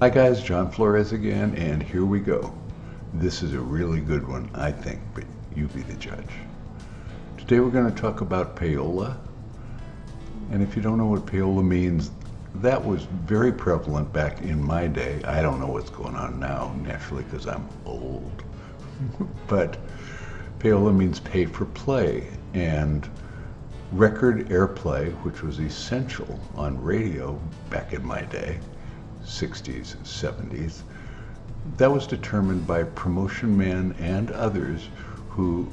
Hi guys, John Florez again, and here we go. This is a really good one, I think, but you be the judge. Today we're going to talk about payola, and if you don't know what payola means, that was very prevalent back in my day. I don't know what's going on now, naturally, because I'm old. But payola means pay for play, and record airplay, which was essential on radio back in my day, 60s, 70s, that was determined by promotion men and others who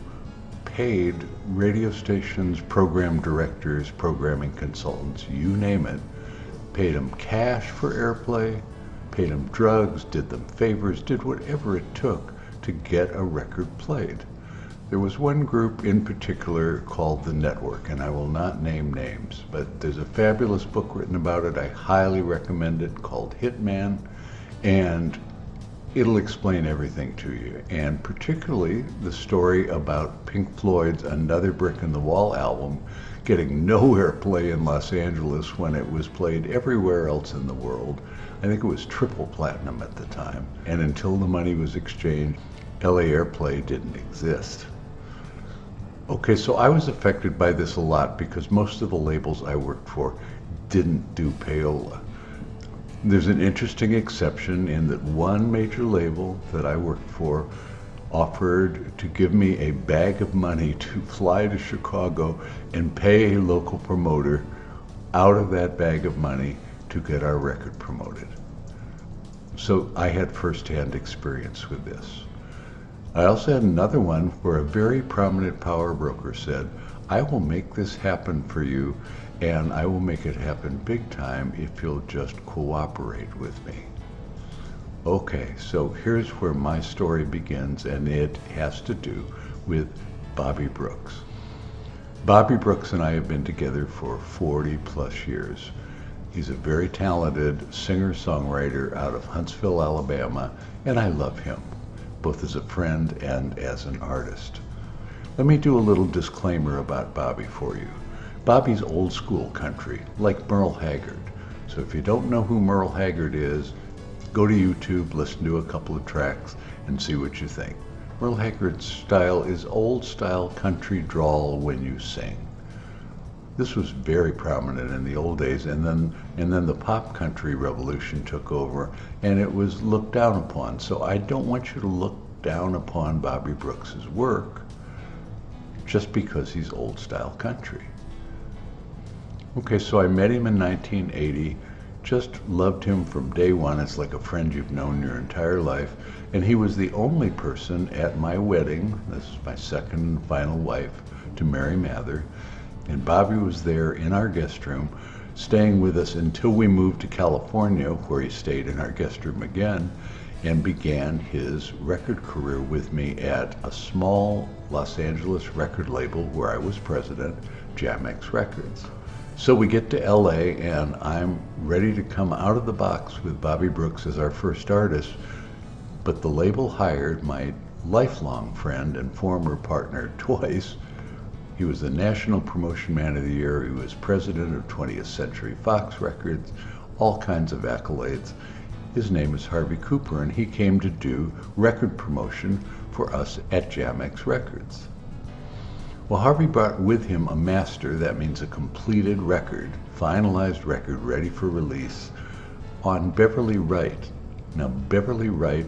paid radio stations, program directors, programming consultants, you name it, paid them cash for airplay, paid them drugs, did them favors, did whatever it took to get a record played. There was one group in particular called The Network, and I will not name names, but there's a fabulous book written about it. I highly recommend it, called Hitman, and it'll explain everything to you, and particularly the story about Pink Floyd's Another Brick in the Wall album getting no airplay in Los Angeles when it was played everywhere else in the world. I think it was triple platinum at the time, and until the money was exchanged, LA airplay didn't exist. Okay, so I was affected by this a lot because most of the labels I worked for didn't do payola. There's an interesting exception in that one major label that I worked for offered to give me a bag of money to fly to Chicago and pay a local promoter out of that bag of money to get our record promoted. So I had firsthand experience with this. I also had another one where a very prominent power broker said, I will make this happen for you, and I will make it happen big time if you'll just cooperate with me. Okay, so here's where my story begins, and it has to do with Bobby Brooks. Bobby Brooks and I have been together for 40 plus years. He's a very talented singer-songwriter out of Huntsville, Alabama, and I love him, both as a friend and as an artist. Let me do a little disclaimer about Bobby for you. Bobby's old school country, like Merle Haggard. So if you don't know who Merle Haggard is, go to YouTube, listen to a couple of tracks, and see what you think. Merle Haggard's style is old style country drawl when you sing. This was very prominent in the old days, and then the pop country revolution took over, and it was looked down upon. So I don't want you to look down upon Bobby Brooks's work just because he's old style country. Okay, so I met him in 1980, just loved him from day one. It's like a friend you've known your entire life, and he was the only person at my wedding, this is my second and final wife, to Mary Mather. And Bobby was there in our guest room, staying with us until we moved to California, where he stayed in our guest room again, and began his record career with me at a small Los Angeles record label where I was president, Jamex Records. So we get to LA, and I'm ready to come out of the box with Bobby Brooks as our first artist, but the label hired my lifelong friend and former partner twice. He was the National Promotion Man of the Year. He was president of 20th Century Fox Records, all kinds of accolades. His name is Harvey Cooper, and he came to do record promotion for us at Jamex Records. Well, Harvey brought with him a master, that means a completed record, finalized record, ready for release, on Beverly Wright. Now, Beverly Wright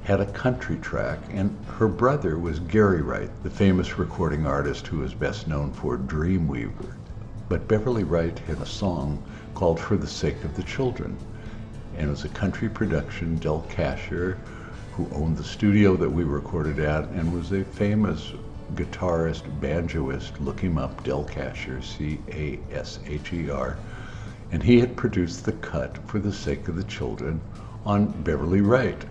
had a country track, and her brother was Gary Wright, the famous recording artist who is best known for Dreamweaver. But Beverly Wright had a song called For the Sake of the Children, and it was a country production. Del Casher, who owned the studio that we recorded at and was a famous guitarist, banjoist, look him up, Del Casher, C-A-S-H-E-R, and he had produced the cut For the Sake of the Children on Beverly Wright.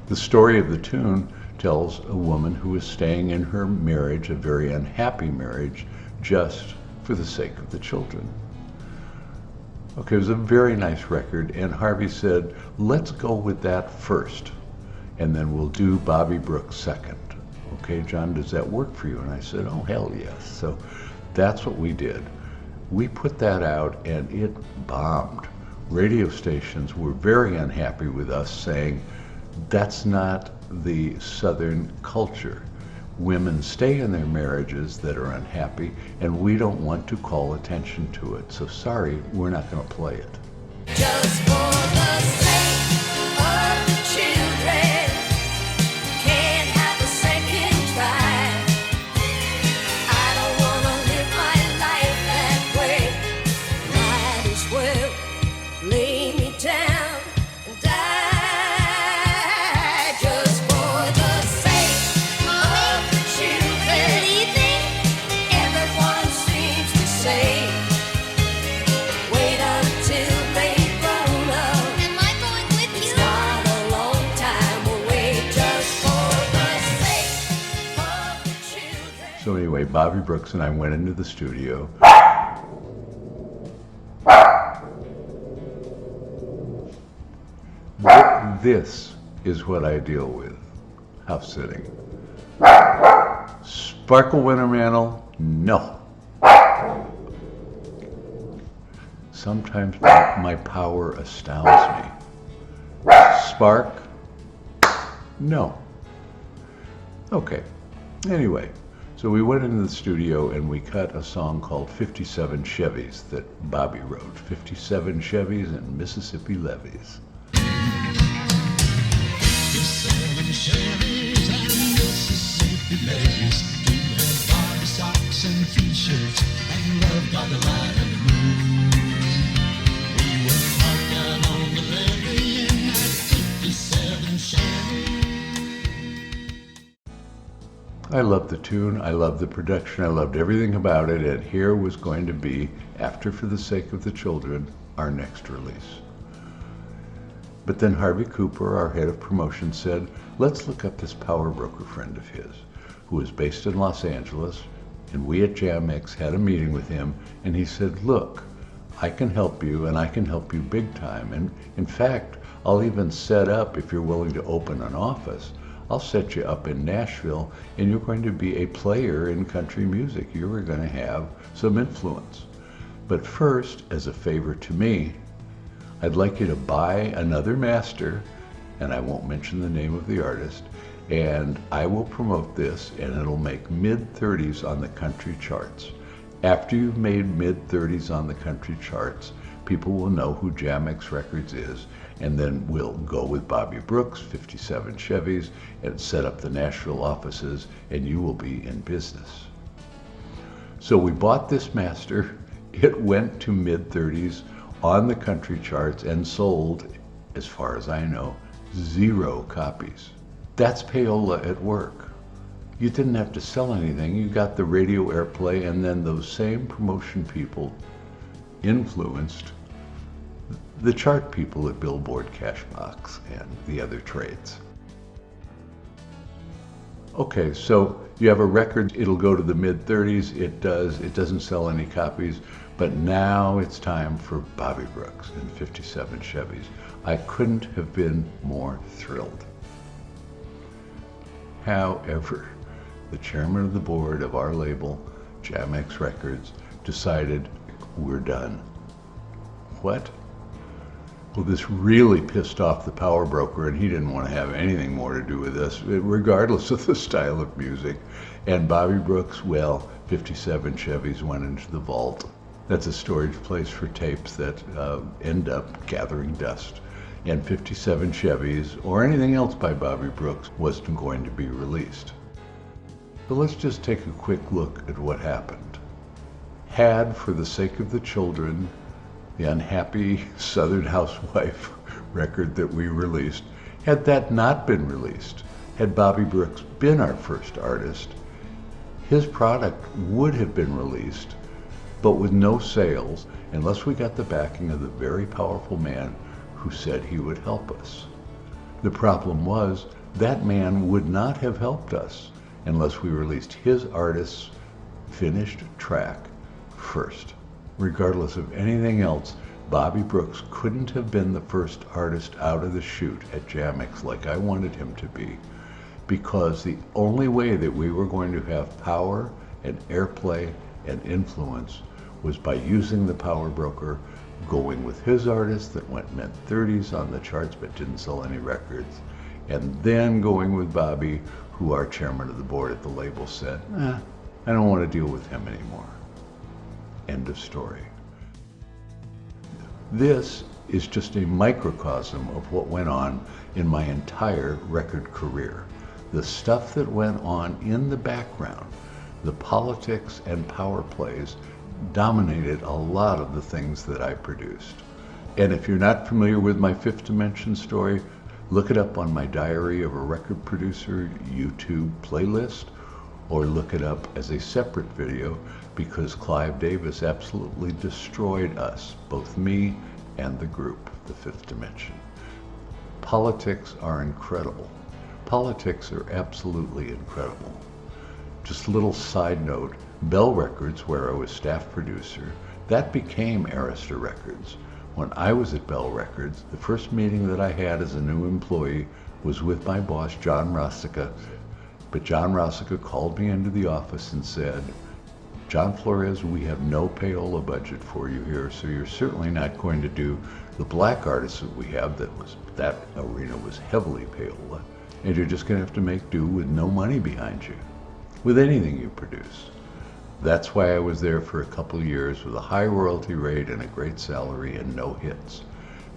The story of the tune tells a woman who is staying in her marriage, a very unhappy marriage, just for the sake of the children. Okay, it was a very nice record, and Harvey said, let's go with that first, and then we'll do Bobby Brooks second. Okay, John, does that work for you? And I said, oh, hell yes. So that's what we did. We put that out, and it bombed. radio stations were very unhappy with us, saying that's not the Southern culture. Women stay in their marriages that are unhappy, and we don't want to call attention to it. So sorry, we're not going to play it. Just for the sake of the children, can't have a second try. I don't want to live my life that way. Might as well lay me down and die. Just for the sake of the children, everyone seems to say, wait until they grown up. Am I going with you? It's not a long time away. Just for the sake of the children. So anyway, Bobby Brooks and I went into the studio. This is what I deal with. House sitting. Sparkle winter mantle? No. Sometimes my power astounds me. Spark? No. Okay. Anyway, so we went into the studio and we cut a song called 57 Chevys that Bobby wrote. 57 Chevys and Mississippi levees. 57 Chevys and Mississippi levees. Do have Bobby socks and t-shirts and love by the light of the moon. We were parked out on the levee in that 57 Chevy. I loved the tune, I loved the production, I loved everything about it, and here was going to be, after For the Sake of the Children, our next release. But then Harvey Cooper, our head of promotion, said, let's look up this power broker friend of his, who is based in Los Angeles, and we at JamX had a meeting with him, and he said, look, I can help you, and I can help you big time, and in fact, I'll even set up, if you're willing to open an office, I'll set you up in Nashville, and you're going to be a player in country music. You're going to have some influence. But first, as a favor to me, I'd like you to buy another master, and I won't mention the name of the artist, and I will promote this, and it'll make mid-30s on the country charts. After you've made mid-30s on the country charts, people will know who JamX Records is, and then we'll go with Bobby Brooks, 57 Chevys, and set up the Nashville offices, and you will be in business. So we bought this master. It went to mid-30s on the country charts and sold, as far as I know, 0 copies. That's Payola at work. You didn't have to sell anything. You got the radio airplay, and then those same promotion people influenced the chart people at Billboard, Cashbox, and the other trades. Okay, so you have a record, it'll go to the mid-30s, it doesn't sell any copies, but now it's time for Bobby Brooks and 57 Chevys. I couldn't have been more thrilled. However, the chairman of the board of our label, JamX Records, decided we're done. What? Well, this really pissed off the power broker, and he didn't want to have anything more to do with us, regardless of the style of music. And Bobby Brooks, well, 57 Chevys went into the vault. That's a storage place for tapes that end up gathering dust. And 57 Chevys, or anything else by Bobby Brooks, wasn't going to be released. But let's just take a quick look at what happened. Had For the Sake of the Children, the unhappy Southern housewife record that we released, had that not been released, had Bobby Brooks been our first artist, his product would have been released, but with no sales, unless we got the backing of the very powerful man who said he would help us. The problem was, that man would not have helped us unless we released his artist's finished track first. Regardless of anything else, Bobby Brooks couldn't have been the first artist out of the chute at JamX like I wanted him to be, because the only way that we were going to have power and airplay and influence was by using the power broker, going with his artist that went mid-30s on the charts but didn't sell any records, and then going with Bobby, who our chairman of the board at the label said, I don't want to deal with him anymore. End of story. This is just a microcosm of what went on in my entire record career. The stuff that went on in the background, the politics and power plays, dominated a lot of the things that I produced. And if you're not familiar with my Fifth Dimension story, look it up on my Diary of a Record Producer YouTube playlist, or look it up as a separate video, because Clive Davis absolutely destroyed us, both me and the group, the Fifth Dimension. Politics are incredible. Politics are absolutely incredible. Just a little side note, Bell Records, where I was staff producer, that became Arista Records. When I was at Bell Records, the first meeting that I had as a new employee was with my boss, John Rossica. But John Rossica called me into the office and said, John Florez, we have no payola budget for you here, so you're certainly not going to do the black artists that we have. That arena was heavily payola, and you're just going to have to make do with no money behind you, with anything you produce. That's why I was there for a couple of years with a high royalty rate and a great salary and no hits.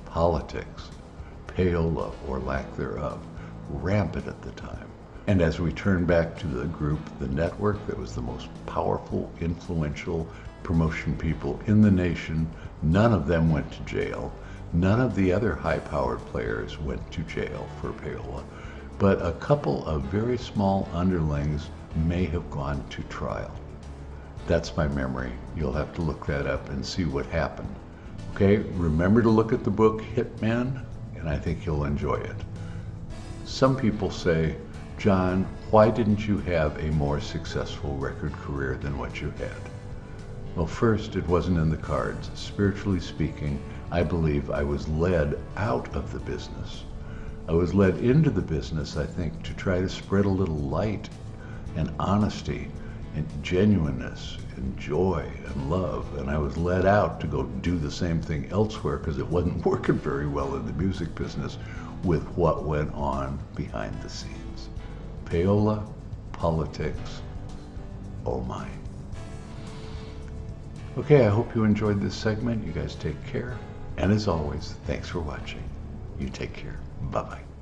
Politics, payola or lack thereof, rampant at the time. And as we turn back to the group, the network that was the most powerful, influential promotion people in the nation, none of them went to jail. None of the other high-powered players went to jail for payola. But a couple of very small underlings may have gone to trial. That's my memory. You'll have to look that up and see what happened. Okay, remember to look at the book Hitman, and I think you'll enjoy it. Some people say, John, why didn't you have a more successful record career than what you had? Well, first, it wasn't in the cards. Spiritually speaking, I believe I was led out of the business. I was led into the business, I think, to try to spread a little light and honesty and genuineness and joy and love. And I was led out to go do the same thing elsewhere because it wasn't working very well in the music business with what went on behind the scenes. Payola, politics, oh my. Okay, I hope you enjoyed this segment. You guys take care. And as always, thanks for watching. You take care. Bye-bye.